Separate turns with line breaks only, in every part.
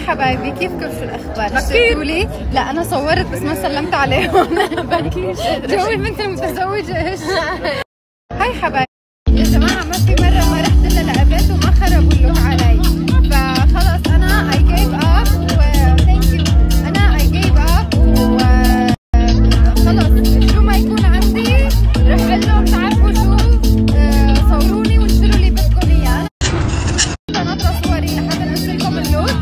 حبايبي، كيفكم؟ شو الاخبار؟ اشتقتوا لي؟ لا انا صورت بس ما سلمت عليهم. جوي بنت المتزوجه ايش؟ هاي حبايبي يا جماعه، ما في مره ما رحت الا لقيت وما خربوا اللوك علي، فخلص انا I gave up thank you. انا I gave up وخلص شو ما يكون عندي رح اقول لهم تعرفوا شو، صوروني وانشروا لي بدكم اياه. ناطره صوري لحتى انزل لكم اللوك،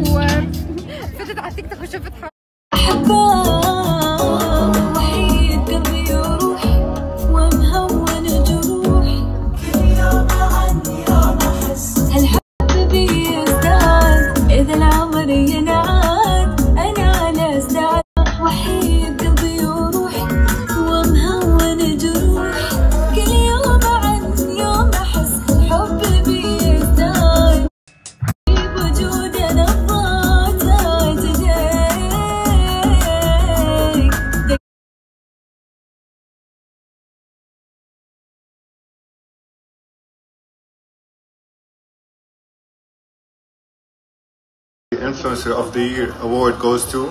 وفتت على تيك توك وشفت
Influencer of the Year award goes to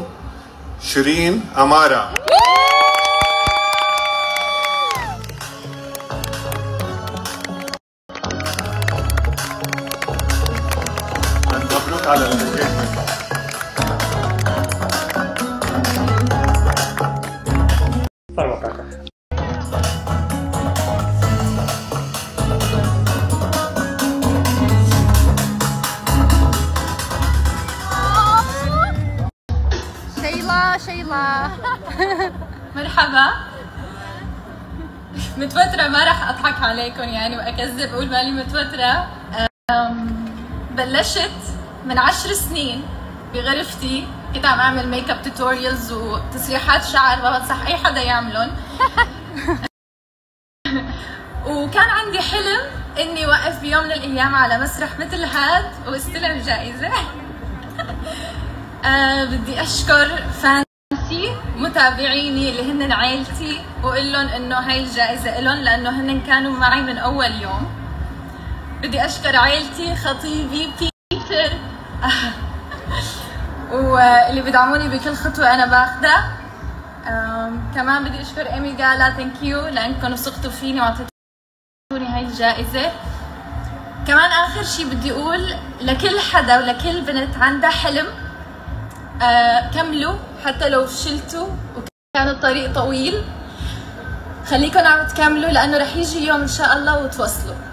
Shireen Amara. And مبروك على الانجيجمنت.
شيلا
مرحبا. متوترة، ما راح اضحك عليكم يعني واكذب اقول مالي متوترة. بلشت من 10 سنين بغرفتي، كنت عم اعمل ميك اب توتوريالز وتسريحات شعر ما بنصح اي حدا يعملهم. وكان عندي حلم اني وقف بيوم من الايام على مسرح مثل هاد واستلم جائزة. بدي اشكر فانسي متابعيني اللي هن عائلتي واقول لهم انه هاي الجائزه لهم لانه هن كانوا معي من اول يوم. بدي اشكر عائلتي، خطيبي بيتر واللي بيدعموني بكل خطوه انا باخذها. كمان بدي اشكر ايمي جالا، ثانك يو لانكم وثقتوا فيني واعطيتوني هاي الجائزه. كمان اخر شيء بدي اقول لكل حدا ولكل بنت عندها حلم، كملوا حتى لو فشلتوا وكان الطريق طويل، خليكن عم تكملوا لانه رح يجي يوم ان شاء الله وتوصلوا.